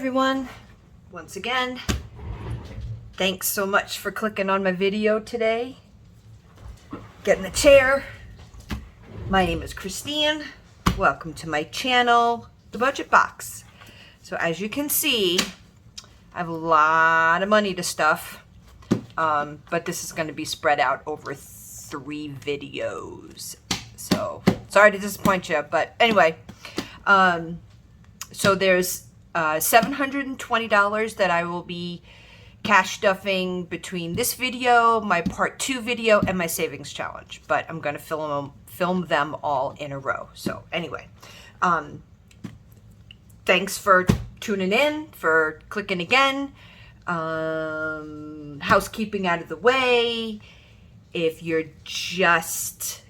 everyone. Once again, thanks so much for clicking on my video today. Get in the chair. My name is Christine. Welcome to my channel, The Budget Box. So as you can see, I have a lot of money to stuff, but this is going to be spread out over 3 videos. So sorry to disappoint you, but anyway, so there's $720 that I will be cash stuffing between this video, my part 2 video, and my savings challenge. But I'm going to film them all in a row. So anyway, thanks for tuning in, for clicking again. Housekeeping out of the way. If you're just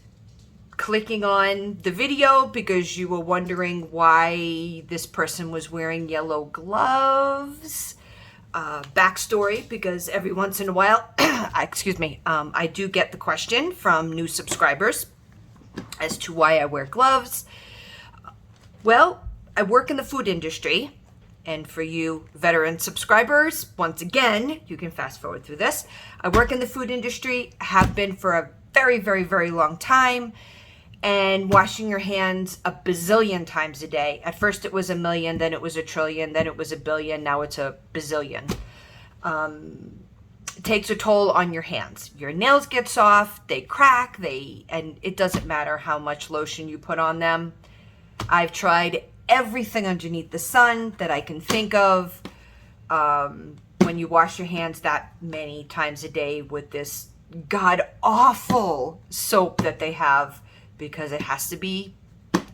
clicking on the video because you were wondering why this person was wearing yellow gloves, backstory, because every once in a while, excuse me, I do get the question from new subscribers as to why I wear gloves. Well, I work in the food industry, and for you veteran subscribers, once again, you can fast forward through this. I work in the food industry, have been for a very, very, very long time. And washing your hands a bazillion times a day. At first it was a million, then it was a trillion, then it was a billion, now it's a bazillion. It takes a toll on your hands. Your nails get soft, they crack, and it doesn't matter how much lotion you put on them. I've tried everything underneath the sun that I can think of. When you wash your hands that many times a day with this god-awful soap that they have, because it has to be,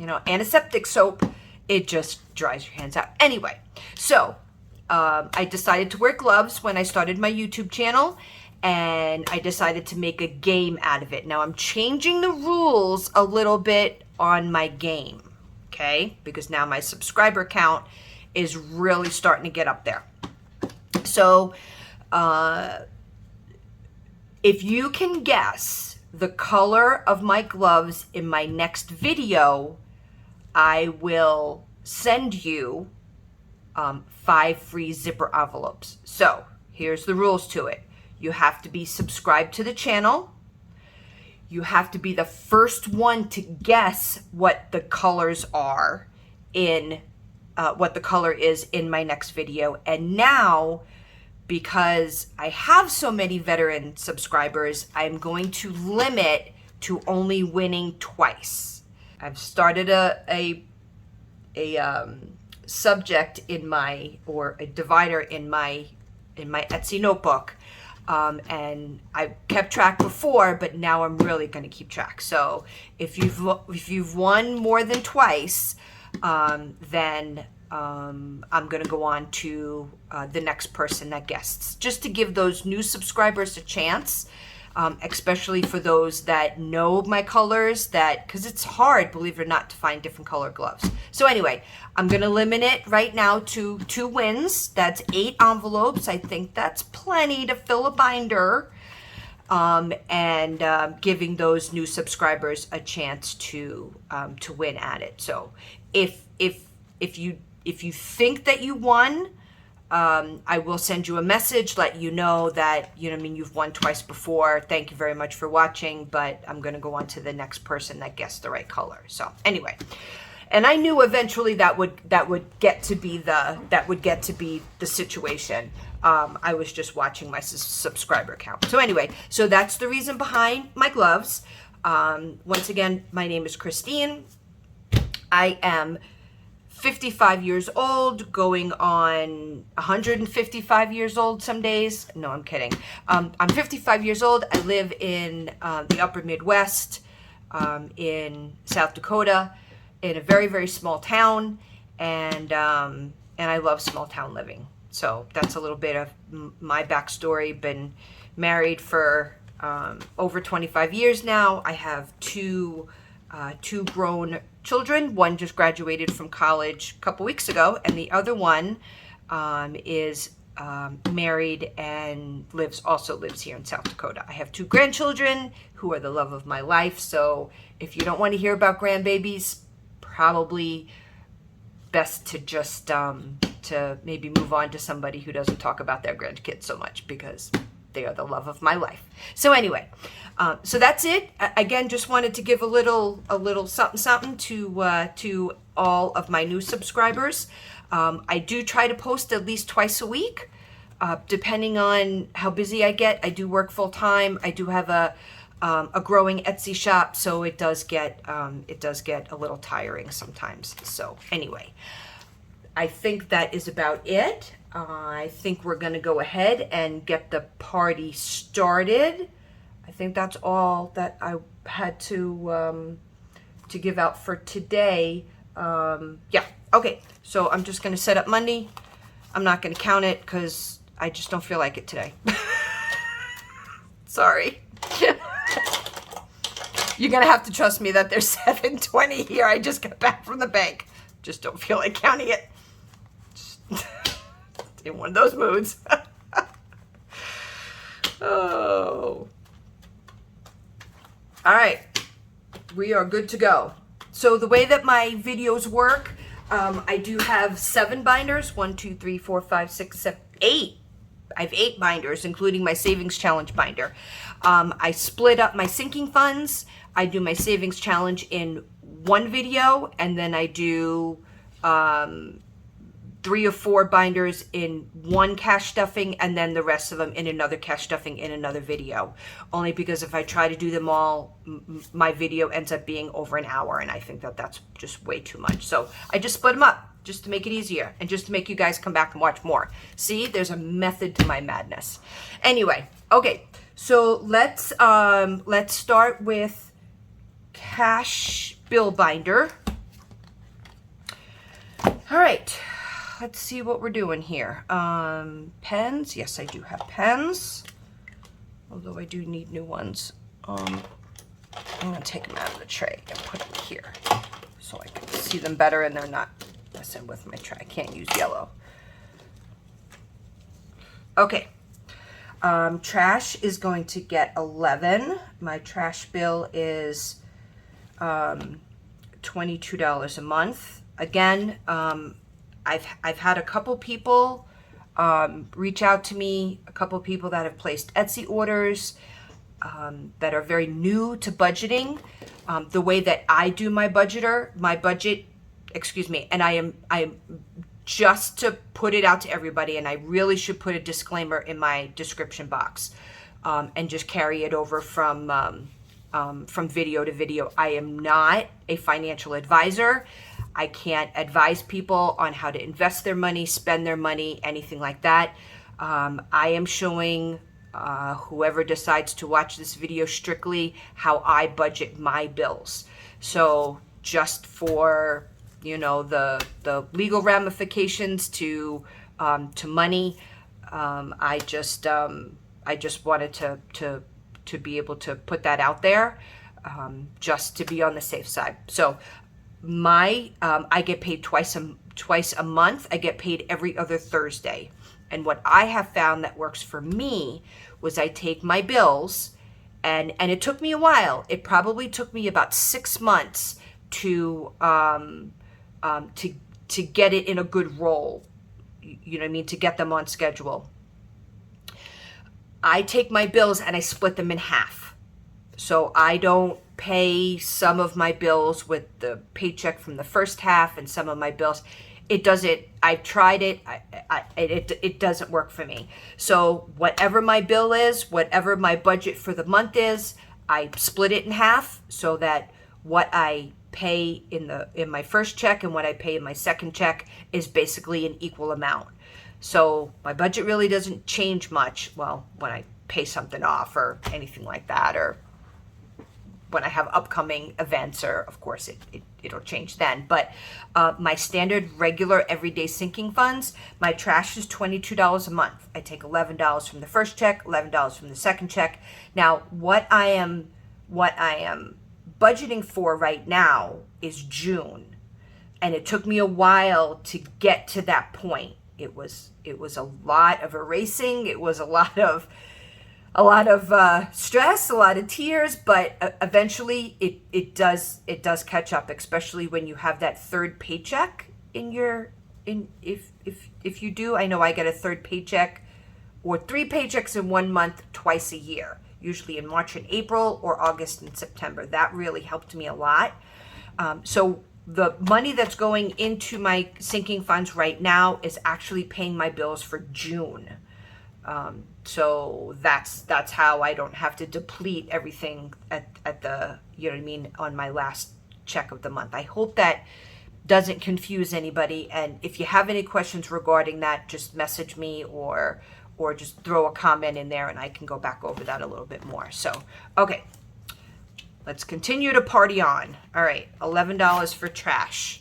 antiseptic soap. It just dries your hands out. Anyway, so I decided to wear gloves when I started my YouTube channel, and I decided to make a game out of it. Now I'm changing the rules a little bit on my game, okay? Because now my subscriber count is really starting to get up there. So if you can guess the color of my gloves in my next video, I will send you 5 free zipper envelopes. So here's the rules to it. You have to be subscribed to the channel. You have to be the first one to guess what the colors are in, what the color is in my next video. And now, because I have so many veteran subscribers, I'm going to limit to only winning twice. I've started a subject in my, or a divider in my Etsy notebook, and I kept track before, but now I'm really going to keep track. So if you've won more than twice, then I'm going to go on to the next person that guests, just to give those new subscribers a chance, especially for those that know my colors, because it's hard, believe it or not, to find different color gloves. So anyway, I'm going to limit it right now to 2 wins. That's 8 envelopes. I think that's plenty to fill a binder, and giving those new subscribers a chance to win at it. So if you think that you won, I will send you a message, let you know that, you've won twice before. Thank you very much for watching, but I'm going to go on to the next person that guessed the right color. So anyway, and I knew eventually that would get to be the situation. I was just watching my subscriber count. So anyway, so that's the reason behind my gloves. Once again, my name is Christine. I am 55 years old, going on 155 years old some days. No, I'm kidding. I'm 55 years old. I live in the upper Midwest, in South Dakota, in a very, very small town, and I love small town living. So that's a little bit of my backstory. Been married for over 25 years now. I have two grown children. One just graduated from college a couple weeks ago, and the other one is married and also lives here in South Dakota. I have 2 grandchildren who are the love of my life. So if you don't want to hear about grandbabies, probably best to just to maybe move on to somebody who doesn't talk about their grandkids so much, because they are the love of my life. So anyway, so that's it. Again, just wanted to give a little something to all of my new subscribers. I do try to post at least twice a week, depending on how busy I get. I do work full time. I do have a growing Etsy shop, so it does get a little tiring sometimes. So anyway, I think that is about it. I think we're going to go ahead and get the party started. I think that's all that I had to give out for today. Yeah, okay. So I'm just going to set up money. I'm not going to count it because I just don't feel like it today. Sorry. You're going to have to trust me that there's 720 here. I just got back from the bank. Just don't feel like counting it. In one of those moods. Oh. All right. We are good to go. So the way that my videos work, I do have 7 binders. 1, 2, 3, 4, 5, 6, 7, 8. I have 8 binders, including my savings challenge binder. I split up my sinking funds. I do my savings challenge in one video, and then I do 3 or 4 binders in one cash stuffing, and then the rest of them in another cash stuffing in another video. Only because if I try to do them all, my video ends up being over an hour, and I think that that's just way too much. So I just split them up just to make it easier and just to make you guys come back and watch more. See, there's a method to my madness. Anyway, okay, so let's start with cash bill binder. All right. Let's see what we're doing here. Pens. Yes, I do have pens. Although I do need new ones. I'm going to take them out of the tray and put them here so I can see them better and they're not messing with my tray. I can't use yellow. Okay. Trash is going to get 11. My trash bill is $22 a month. Again, I've had a couple people reach out to me, a couple people that have placed Etsy orders that are very new to budgeting. The way that I do my budget, and I am just to put it out to everybody, and I really should put a disclaimer in my description box and just carry it over from video to video. I am not a financial advisor. I can't advise people on how to invest their money, spend their money, anything like that. I am showing whoever decides to watch this video strictly how I budget my bills. So just for, you know, the legal ramifications to money, I just wanted to be able to put that out there, just to be on the safe side. So I get paid twice a month. I get paid every other Thursday. And what I have found that works for me was I take my bills, and it took me a while. It probably took me about 6 months to get it in a good roll. You know what I mean? To get them on schedule. I take my bills and I split them in half. So I don't pay some of my bills with the paycheck from the first half and some of my bills. It doesn't, I've tried it, it doesn't work for me. So whatever my bill is, whatever my budget for the month is, I split it in half so that what I pay in my first check and what I pay in my second check is basically an equal amount. So my budget really doesn't change much, well, when I pay something off or anything like that, or when I have upcoming events, or of course it'll change then. But my standard regular everyday sinking funds, my trash is $22 a month. I take $11 from the first check, $11 from the second check. Now what I am budgeting for right now is June, and it took me a while to get to that point. It was a lot of erasing. It was a lot of stress, a lot of tears, but eventually it does catch up, especially when you have that third paycheck in your if you do, I know I get a third paycheck or 3 paychecks in 1 month twice a year, usually in March and April or August and September. That really helped me a lot. So the money that's going into my sinking funds right now is actually paying my bills for June. So that's how I don't have to deplete everything at the, you know what I mean, on my last check of the month. I hope that doesn't confuse anybody. And if you have any questions regarding that, just message me or just throw a comment in there and I can go back over that a little bit more. So, okay, let's continue to party on. All right, $11 for trash.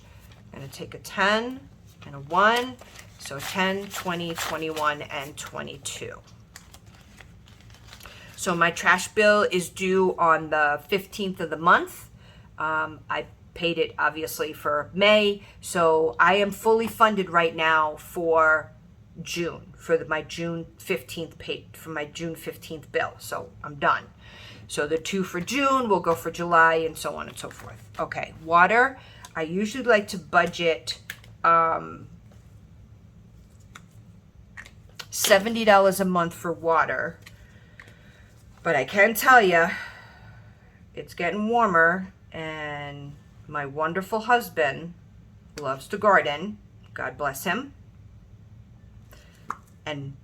I'm gonna take a 10 and a 1. So 10, 20, 21, and 22. So my trash bill is due on the 15th of the month. I paid it obviously for May, so I am fully funded right now for June, for my June 15th bill. So I'm done. So the 2 for June will go for July and so on and so forth. Okay, water. I usually like to budget $70 a month for water, but I can tell you it's getting warmer and my wonderful husband loves to garden, God bless him, and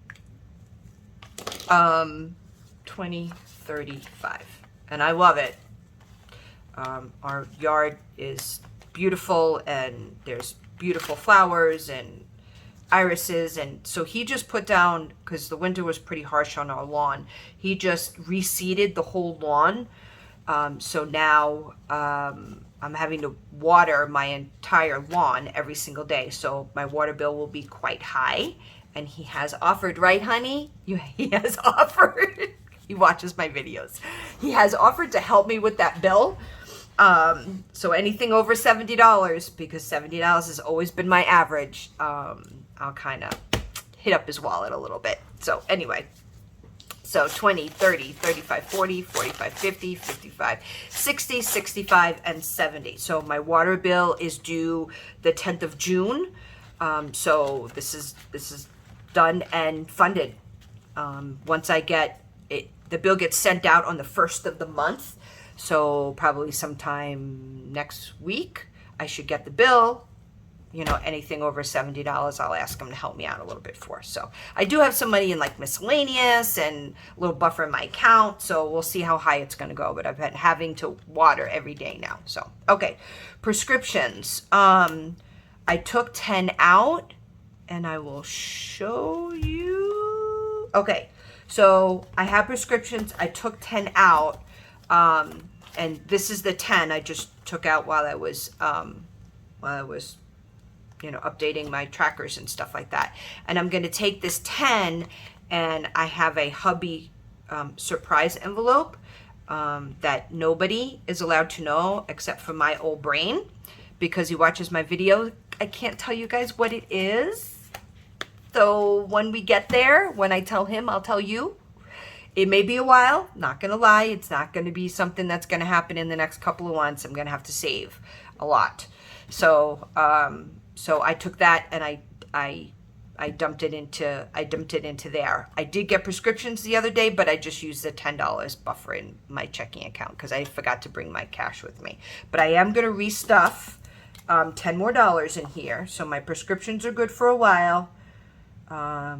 20, 35, and I love it. Our yard is beautiful and there's beautiful flowers and irises, and so he just put down, because the winter was pretty harsh on our lawn, he just reseeded the whole lawn. So now I'm having to water my entire lawn every single day, so my water bill will be quite high. And he has offered, right honey? He has offered, he watches my videos, he has offered to help me with that bill. So anything over $70, because $70 has always been my average, I'll kind of hit up his wallet a little bit. So anyway, so 20, 30, 35, 40, 45, 50, 55, 60, 65, and 70. So my water bill is due the 10th of June. So this is done and funded. Once I get it, the bill gets sent out on the 1st of the month. So probably sometime next week, I should get the bill. You know, anything over $70, I'll ask them to help me out a little bit for. So I do have some money in like miscellaneous and a little buffer in my account. So we'll see how high it's going to go. But I've been having to water every day now. So, okay. Prescriptions. I took 10 out and I will show you. Okay. So I have prescriptions. I took 10 out. And this is the 10 I just took out while I was, you know, updating my trackers and stuff like that. And I'm going to take this 10 and I have a hubby surprise envelope that nobody is allowed to know except for my old brain, because he watches my video. I can't tell you guys what it is. So when we get there, when I tell him, I'll tell you. It may be a while, not going to lie. It's not going to be something that's going to happen in the next couple of months. I'm going to have to save a lot. So, so I took that and I dumped it into there. I did get prescriptions the other day, but I just used the $10 buffer in my checking account because I forgot to bring my cash with me. But I am going to restuff $10 more in here. So my prescriptions are good for a while. I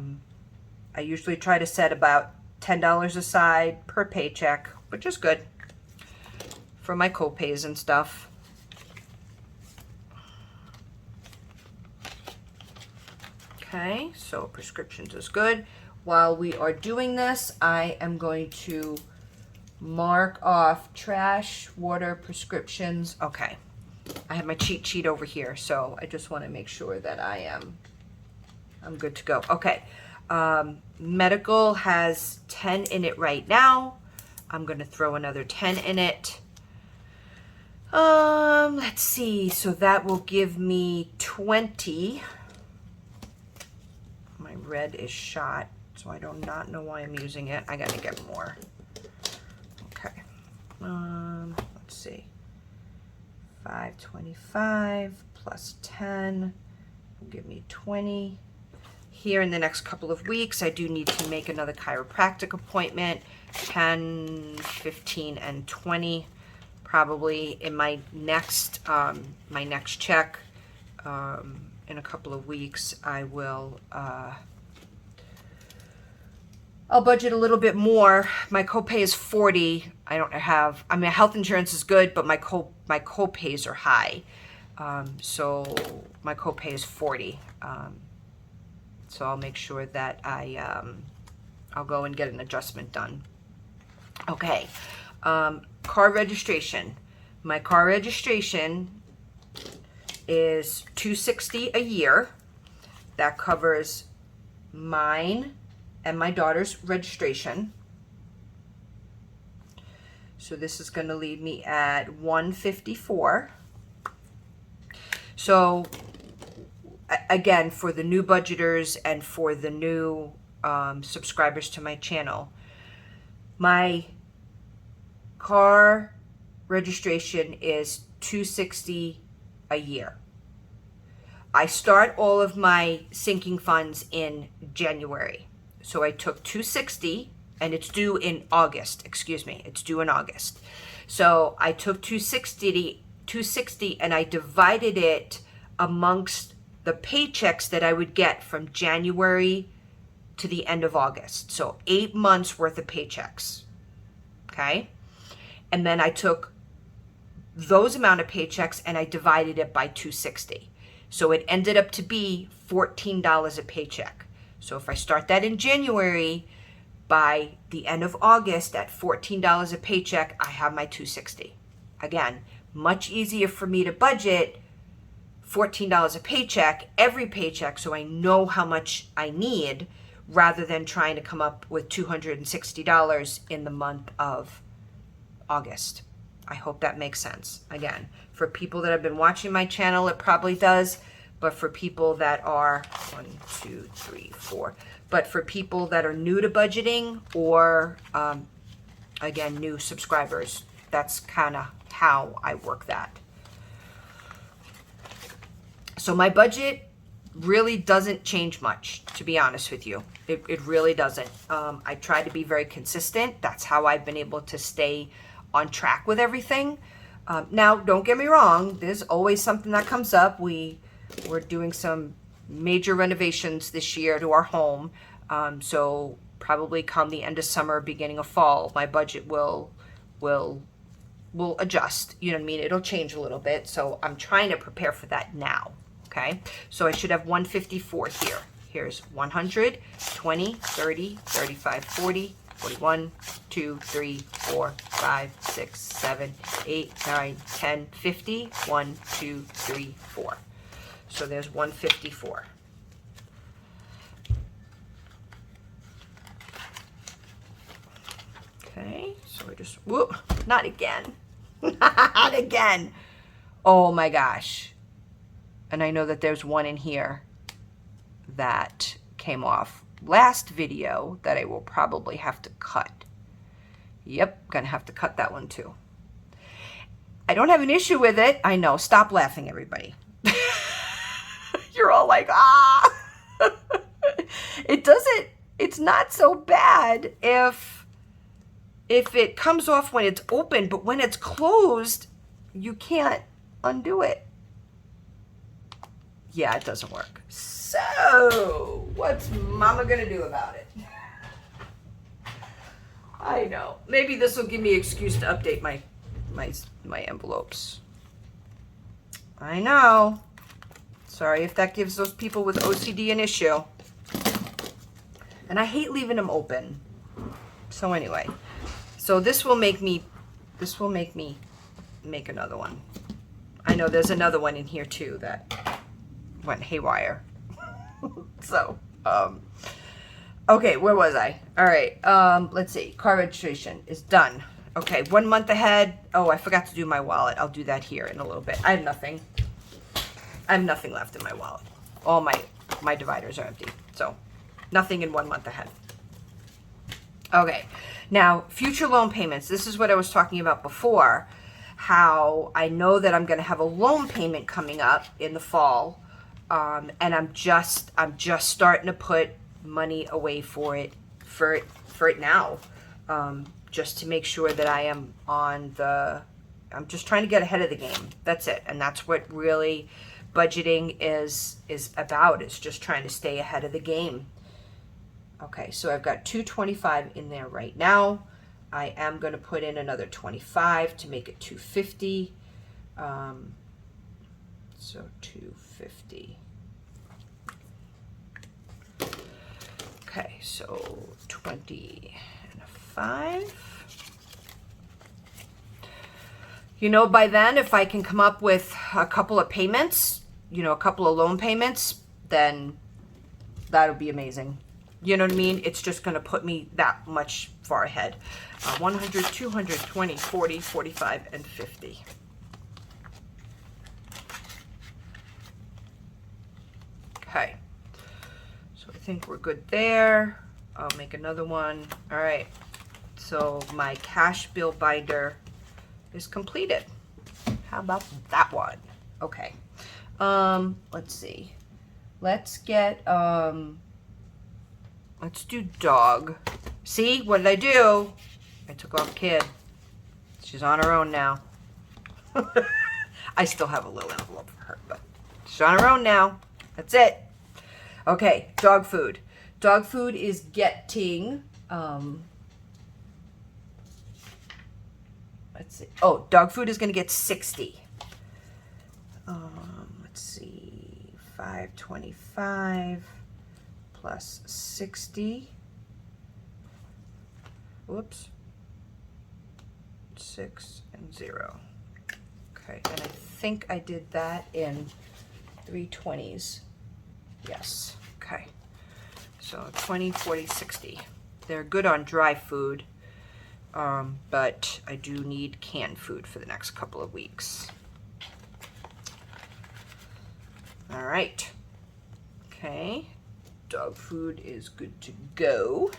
usually try to set about $10 aside per paycheck, which is good for my co-pays and stuff. Okay, so prescriptions is good. While we are doing this, I am going to mark off trash, water, prescriptions. Okay, I have my cheat sheet over here, so I just want to make sure that I'm good to go. Okay. Medical has 10 in it right now. I'm going to throw another 10 in it. Let's see. So that will give me 20. My red is shot, so I do not know why I'm using it. I got to get more. Okay. Let's see. 525 plus 10 will give me 20. Here in the next couple of weeks, I do need to make another chiropractic appointment, 10, 15, and 20. Probably in my next check in a couple of weeks, I will, I'll budget a little bit more. My copay is 40. I mean, health insurance is good, but my copays are high. So my copay is 40. So I'll make sure that I'll go and get an adjustment done. Okay. Car registration. My car registration is $260 a year. That covers mine and my daughter's registration. So this is going to leave me at $154. So again, for the new budgeters and for the new subscribers to my channel, my car registration is $260 a year. I start all of my sinking funds in January. So I took $260, and it's due in August. Excuse me, it's due in August. So I took $260 and I divided it amongst the paychecks that I would get from January to the end of August. So 8 months worth of paychecks. Okay? And then I took those amount of paychecks and I divided it by $260. So it ended up to be $14 a paycheck. So if I start that in January, by the end of August at $14 a paycheck, I have my $260. Again, much easier for me to budget $14 a paycheck, every paycheck, so I know how much I need, rather than trying to come up with $260 in the month of August. I hope that makes sense. Again, for people that have been watching my channel, it probably does, but for people that are 1, 2, 3, 4, but for people that are new to budgeting or again, new subscribers, that's kind of how I work that. So my budget really doesn't change much, to be honest with you. It really doesn't. I try to be very consistent. That's how I've been able to stay on track with everything. Now, don't get me wrong. There's always something that comes up. We're doing some major renovations this year to our home. So probably come the end of summer, beginning of fall, my budget will adjust. You know what I mean? It'll change a little bit. So I'm trying to prepare for that now. Okay. So I should have 154 here. Here's 100, 20, 30, 35, 40, 41, 2, 3, 4, 5, 6, 7, 8, 9, 10, 50, 1, 2, 3, 4. So there's 154. Okay, so I just, whoop, not again. Not again. Oh my gosh. And I know that there's one in here that came off last video that I will probably have to cut. Yep, gonna have to cut that one too. I don't have an issue with it. I know, stop laughing, everybody. You're all like, ah. It's not so bad if it comes off when it's open, but when it's closed, you can't undo it. Yeah, it doesn't work. So, what's Mama gonna do about it? I know. Maybe this will give me an excuse to update my envelopes. I know. Sorry if that gives those people with OCD an issue. And I hate leaving them open. So anyway, so this will make me make another one. I know there's another one in here too that went haywire. So, okay, where was I? All right, let's see. Car registration is done. Okay, 1 month ahead. Oh, I forgot to do my wallet. I'll do that here in a little bit. I have nothing. I have nothing left in my wallet. All my dividers are empty. So, nothing in 1 month ahead. Okay, now future loan payments. This is what I was talking about before. How I know that I'm going to have a loan payment coming up in the fall. And I'm just starting to put money away for it now, just to make sure that I am I'm just trying to get ahead of the game. That's it. And that's what really budgeting is about, is just trying to stay ahead of the game. Okay, so I've got 225 in there right now. I am going to put in another 25 to make it 250. So 250. Okay, so 25. You know, by then, if I can come up with a couple of payments, you know, a couple of loan payments, then that'll be amazing. You know what I mean? It's just going to put me that much far ahead. 100, 200, 20, 40, 45, and 50. Okay. So I think we're good there. I'll make another one. All right. So my cash bill binder is completed. How about that one? Okay. Let's see. Let's get, let's do dog. See, what did I do? I took off kid. She's on her own now. I still have a little envelope for her, but she's on her own now. That's it. Okay, dog food. Dog food is getting, let's see. Oh, dog food is going to get 60. Let's see. 525 plus 60. Whoops. 6 and 0. Okay, and I think I did that in 320s. Yes. Okay. So 20, 40, 60. They're good on dry food. But I do need canned food for the next couple of weeks. All right. Okay. Dog food is good to go.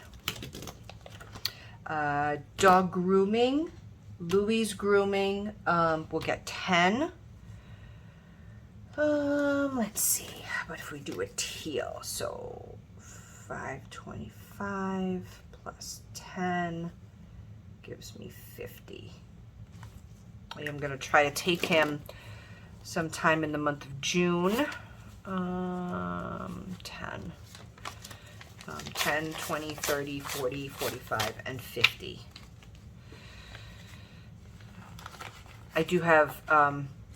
Dog grooming. Louie's grooming will get 10. Let's see. What if we do a teal? So 525 plus 10 gives me 50. I am going to try to take him sometime in the month of June. 10, 20, 30, 40, 45, and 50. I do have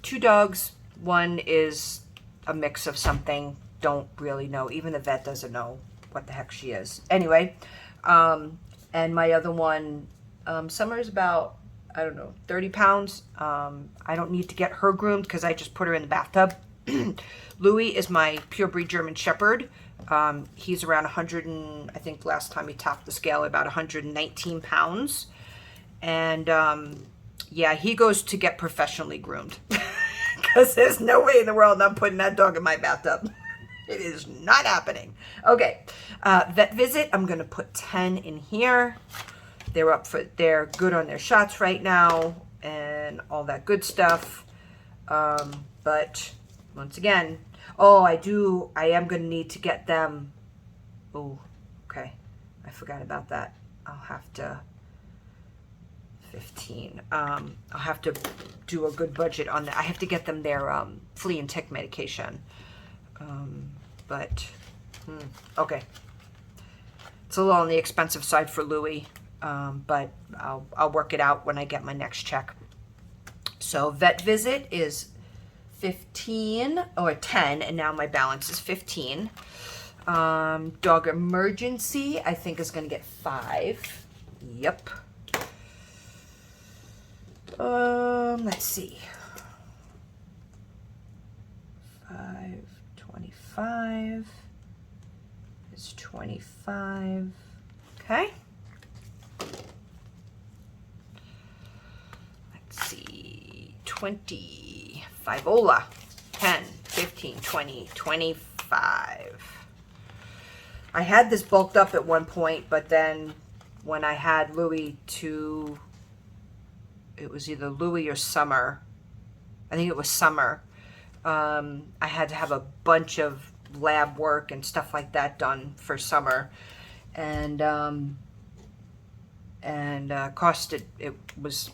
2 dogs. One is a mix of something. Don't really know. Even the vet doesn't know what the heck she is. Anyway, and my other one, Summer's about, I don't know, 30 pounds. I don't need to get her groomed because I just put her in the bathtub. Louis is my purebred German Shepherd. He's around 100 and, I think last time he topped the scale, about 119 pounds. And yeah, he goes to get professionally groomed. Because there's no way in the world I'm putting that dog in my bathtub. It is not happening. Okay, vet visit, I'm going to put 10 in here. They're good on their shots right now and all that good stuff. But once again, I am going to need to get them. Oh, okay. I forgot about that. I'll have to 15. I'll have to do a good budget on that. I have to get them their flea and tick medication. Okay. It's a little on the expensive side for Louis, but I'll work it out when I get my next check. So vet visit is 15 or 10, and now my balance is 15. Dog emergency, I think, is going to get 5. Yep. Let's see. 525 is 25. Okay. Let's see. 20. Fivola. 10, 15, 20, 25. I had this bulked up at one point, but then when I had Louis it was either Louis or Summer. I think it was Summer. I had to have a bunch of lab work and stuff like that done for summer, and costed, it was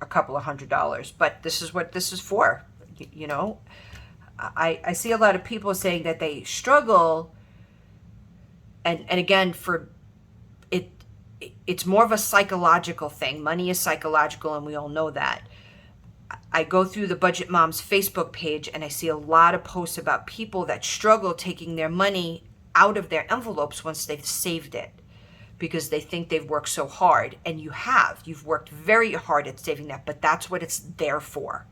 a couple of $100. But this is what this is for. You know, I see a lot of people saying that they struggle, and again, for it, it's more of a psychological thing. Money is psychological, and we all know that. I go through the Budget Moms Facebook page, and I see a lot of posts about people that struggle taking their money out of their envelopes once they've saved it, because they think they've worked so hard. And you've worked very hard at saving that, but that's what it's there for.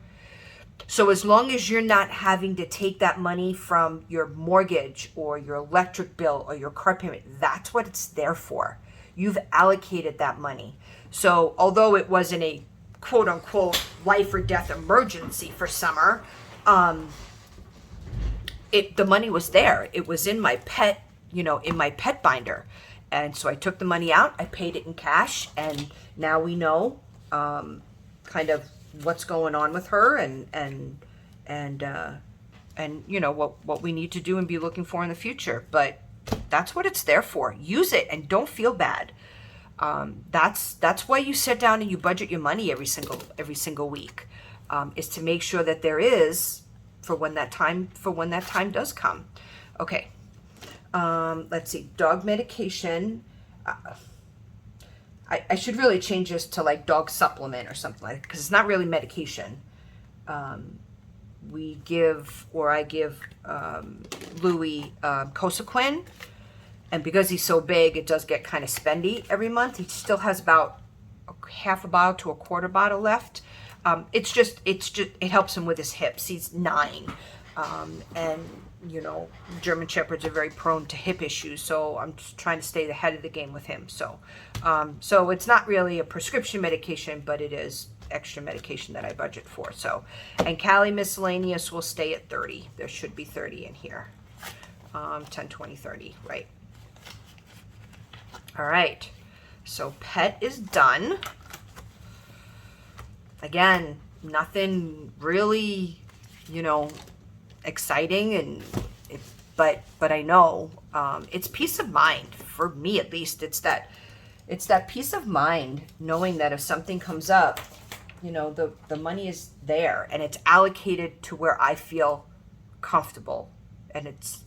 So as long as you're not having to take that money from your mortgage or your electric bill or your car payment, that's what it's there for. You've allocated that money. So although it wasn't a quote unquote life or death emergency for summer, the money was there. It was in my pet, in my pet binder. And so I took the money out, I paid it in cash, and now we know kind of what's going on with her, and what we need to do and be looking for in the future. But that's what it's there for. Use it and don't feel bad. That's why you sit down and you budget your money every single week, is to make sure that there is for when that time does come. Okay. Let's see, dog medication. I should really change this to like dog supplement or something like that, because it's not really medication. I give Louis Cosequin, and because he's so big, it does get kind of spendy every month. He still has about half a bottle to a quarter bottle left. It helps him with his hips. He's 9, and German Shepherds are very prone to hip issues, so I'm just trying to stay ahead of the game with him. So it's not really a prescription medication, but it is extra medication that I budget for. So, and Cali miscellaneous will stay at 30. There should be 30 in here. 10, 20, 30, right? All right. So pet is done. Again, nothing really, exciting, but I know it's peace of mind for me, at least. It's that peace of mind knowing that if something comes up, the money is there and it's allocated to where I feel comfortable, and it's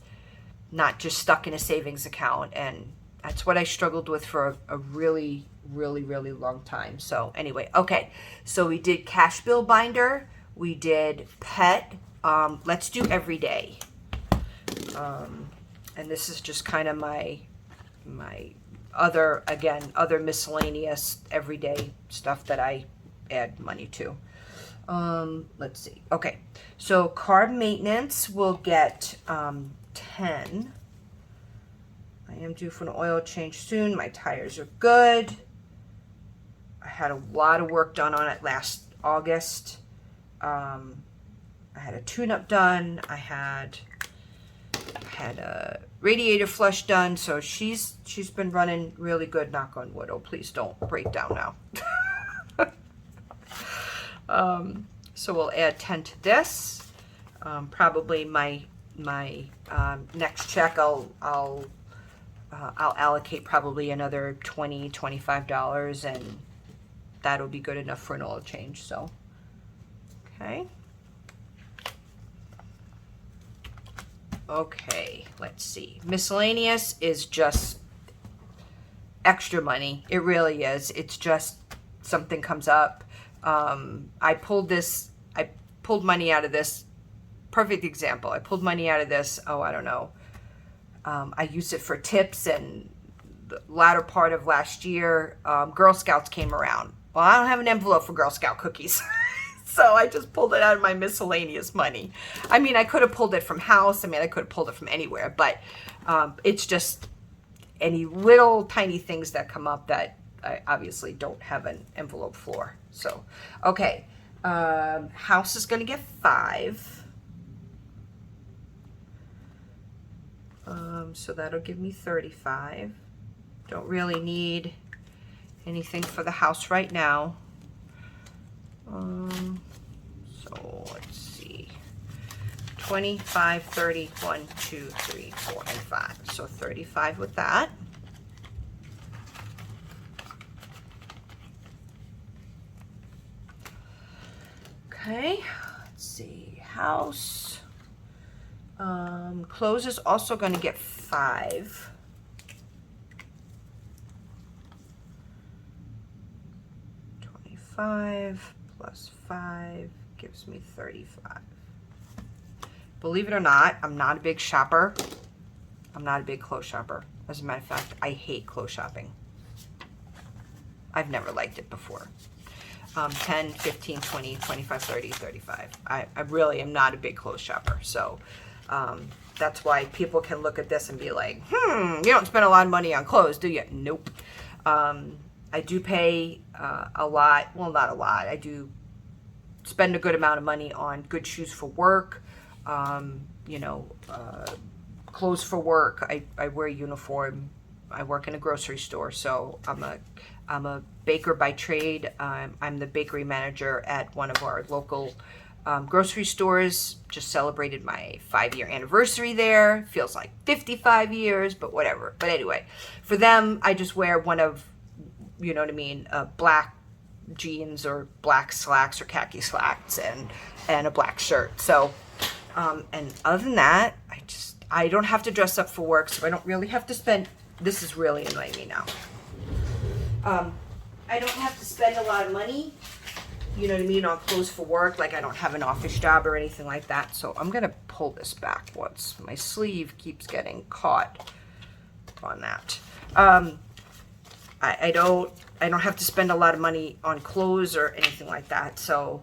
not just stuck in a savings account. And that's what I struggled with for a really, really, really long time. So anyway, okay, so we did cash bill binder, we did pet. Let's do every day. And this is just kind of my other miscellaneous everyday stuff that I add money to. Let's see. Okay, so car maintenance will get 10. I am due for an oil change soon. My tires are good. I had a lot of work done on it last August. I had a tune-up done. I had a radiator flush done. So she's been running really good, knock on wood. Oh, please don't break down now. So we'll add 10 to this. Probably my next check, I'll allocate probably another $20, $25, and that'll be good enough for an oil change. So, okay. Okay, let's see. Miscellaneous is just extra money. It really is. It's just something comes up. I pulled money out of this. Perfect example. I pulled money out of this. Oh, I don't know. I used it for tips, and the latter part of last year, Girl Scouts came around. Well, I don't have an envelope for Girl Scout cookies. So I just pulled it out of my miscellaneous money. I mean, I could have pulled it from house. I mean, I could have pulled it from anywhere, but it's just any little tiny things that come up that I obviously don't have an envelope for. So, okay. House is going to get 5. So that'll give me 35. Don't really need anything for the house right now. So let's see. 25, 30, 1, 2, 3, 4, and 5. So 35 with that. Okay, let's see. House. Clothes is also going to get 5. $25 plus 5 gives me 35. Believe it or not, I'm not a big shopper. I'm not a big clothes shopper. As a matter of fact, I hate clothes shopping. I've never liked it before. 10, 15, 20, 25, 30, 35. I really am not a big clothes shopper. So that's why people can look at this and be like, you don't spend a lot of money on clothes, do you? Nope. I do pay a lot. Well, not a lot. I do spend a good amount of money on good shoes for work. You know, clothes for work. I wear a uniform. I work in a grocery store, so I'm a baker by trade. I'm the bakery manager at one of our local grocery stores. Just celebrated my 5-year anniversary there. Feels like 55 years, but whatever. But anyway, for them, I just wear one of, you know what I mean, black jeans or black slacks or khaki slacks and a black shirt. So, and other than that, I don't have to dress up for work, so I don't really have to spend. This is really annoying me now. I don't have to spend a lot of money, you know what I mean, on clothes for work. Like I don't have an office job or anything like that. So I'm gonna pull this back once. My sleeve keeps getting caught on that. I don't have to spend a lot of money on clothes or anything like that. So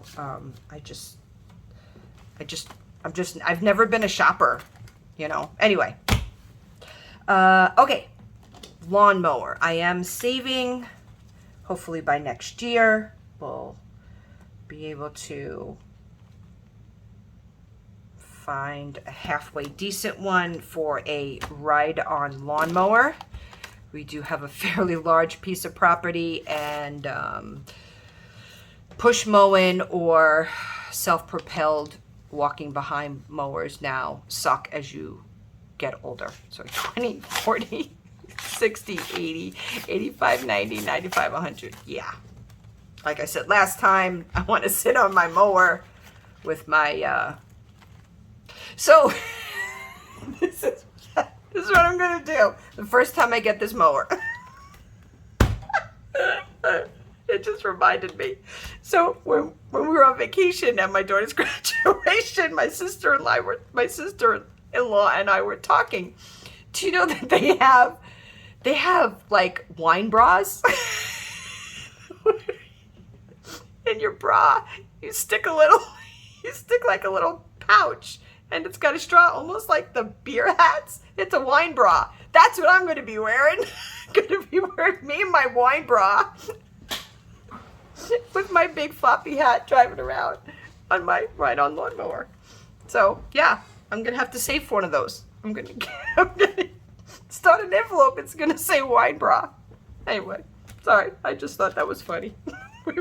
I've never been a shopper, you know. Anyway, okay, lawnmower. I am saving. Hopefully by next year, we'll be able to find a halfway decent one for a ride-on lawnmower. We do have a fairly large piece of property, and push mowing or self-propelled walking behind mowers now suck as you get older. So 20, 40, 60, 80, 85, 90, 95, 100. Yeah. Like I said last time, I want to sit on my mower with my, so this is what I'm going to do the first time I get this mower. It just reminded me. So when we were on vacation at my daughter's graduation, my sister-in-law and I were talking. Do you know that they have like wine bras? In your bra, you stick like a little pouch, and it's got a straw, almost like the beer hats. It's a wine bra. That's what I'm going to be wearing. I'm going to be wearing me and my wine bra with my big floppy hat driving around on my ride-on lawnmower. So yeah, I'm going to have to save for one of those. I'm going to start an envelope. It's going to say wine bra. Anyway, sorry. I just thought that was funny. We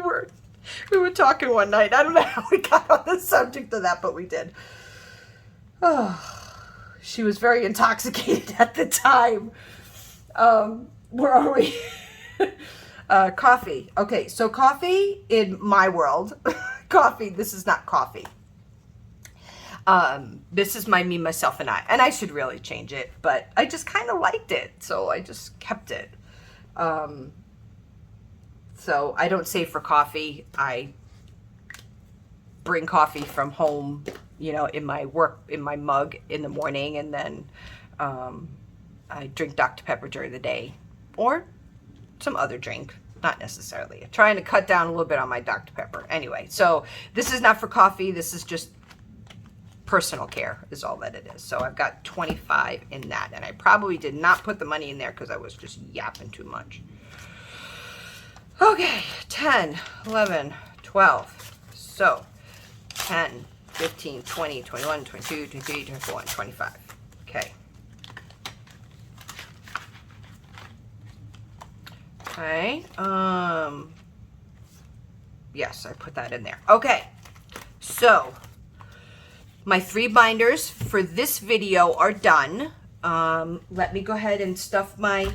were talking one night. I don't know how we got on the subject of that, but we did. Oh, she was very intoxicated at the time. Where are we? Coffee. Okay, so coffee in my world. Coffee, this is not coffee. This is my me, myself, and I. And I should really change it, but I just kind of liked it, so I just kept it. So I don't save for coffee. I bring coffee from home, you know, in my mug in the morning, and then I drink Dr. Pepper during the day, or some other drink. Not necessarily. I'm trying to cut down a little bit on my Dr. Pepper. Anyway, so this is not for coffee. This is just personal care is all that it is. So I've got 25 in that, and I probably did not put the money in there because I was just yapping too much. Okay, 10, 11, 12. So 10, 15, 20, 21, 22, 23, 24, 25. Okay. Okay. Yes, I put that in there. Okay. So my 3 binders for this video are done. Let me go ahead and stuff my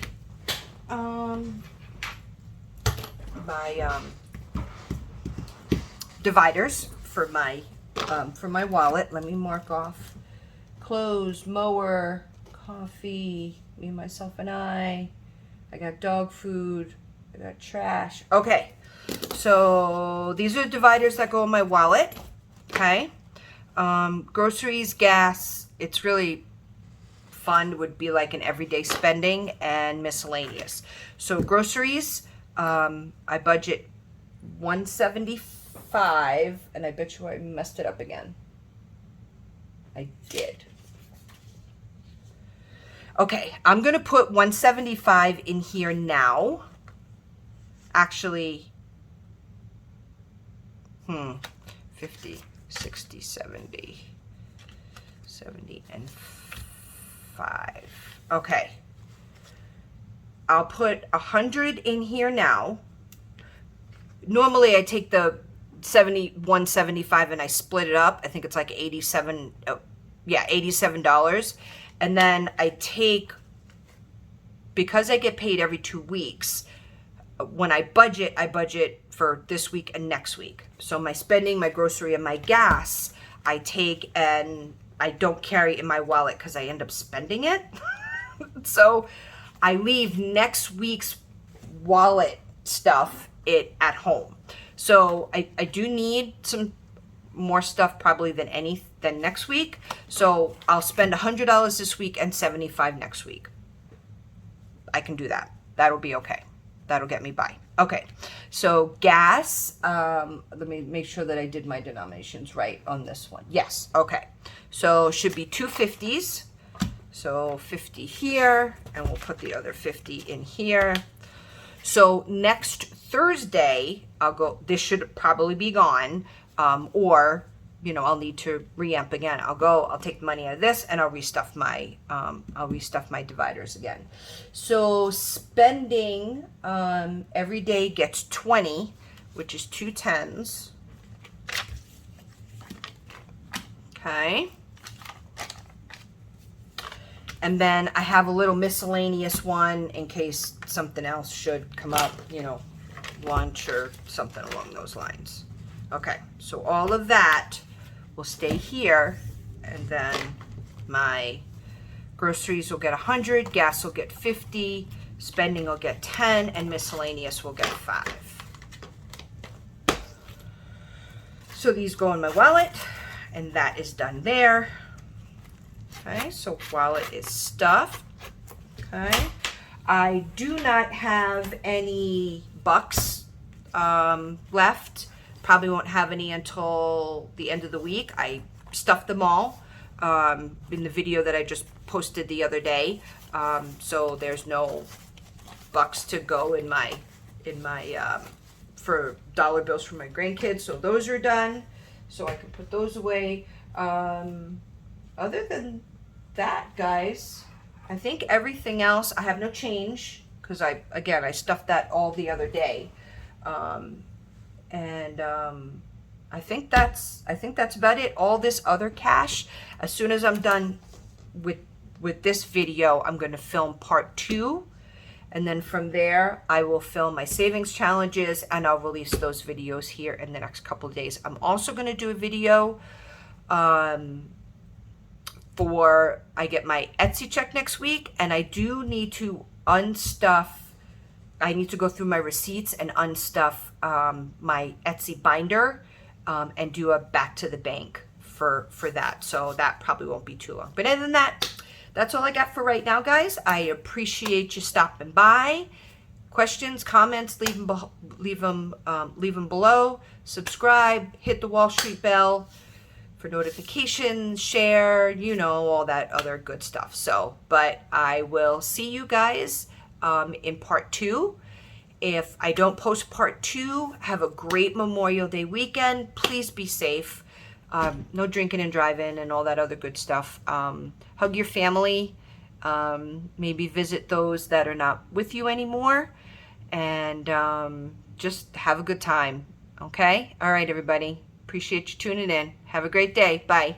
dividers for my wallet. Let me mark off clothes, mower, coffee, me, myself, and I got dog food, I got trash. Okay, so these are the dividers that go in my wallet. Okay, groceries, gas, it's really fund would be like an everyday spending, and miscellaneous. So groceries, I budget $175, and I bet you I messed it up again. I did. Okay, I'm gonna put $175 in here now. Actually, 50, 60, 70, 70, and 5. Okay. I'll put 100 in here now. Normally I take the 175 and I split it up. I think it's like $87. And then I take, because I get paid every 2 weeks, when I budget for this week and next week. So my spending, my grocery, and my gas, I take and I don't carry in my wallet because I end up spending it. So I leave next week's wallet stuff at home. So I do need some more stuff probably than next week. So I'll spend $100 this week and $75 next week. I can do that. That'll be okay. That'll get me by. Okay, so gas, let me make sure that I did my denominations right on this one. Yes, okay. So should be 2 50s. So 50 here, and we'll put the other 50 in here. So next Thursday, this should probably be gone, or, you know, I'll need to reamp again. I'll take the money out of this and I'll restuff my dividers again. So spending, every day gets 20, which is 2 10s. Okay. And then I have a little miscellaneous one in case something else should come up, you know, lunch or something along those lines. Okay, so all of that will stay here, and then my groceries will get 100, gas will get 50, spending will get 10, and miscellaneous will get 5. So these go in my wallet, and that is done there. Okay, so wallet is stuffed. Okay, I do not have any bucks left. Probably won't have any until the end of the week. I stuffed them all in the video that I just posted the other day. So there's no bucks to go in my for dollar bills for my grandkids. So those are done. So I can put those away. Other than that, guys, I think everything else, I have no change because I stuffed that all the other day. I think that's about it. All this other cash, as soon as I'm done with this video, I'm going to film part 2. And then from there, I will film my savings challenges and I'll release those videos here in the next couple of days. I'm also going to do a video for I get my Etsy check next week, and I do need to unstuff. I need to go through my receipts and unstuff my Etsy binder and do a back to the bank for that. So that probably won't be too long. But other than that, that's all I got for right now, guys. I appreciate you stopping by. Questions, comments, leave them below. Subscribe, hit the Wall Street bell for notifications, share, you know, all that other good stuff. So, but I will see you guys in part 2. If I don't post part 2, have a great Memorial Day weekend. Please be safe. No drinking and driving and all that other good stuff. Hug your family. Maybe visit those that are not with you anymore. And just have a good time. Okay? All right, everybody. Appreciate you tuning in. Have a great day. Bye.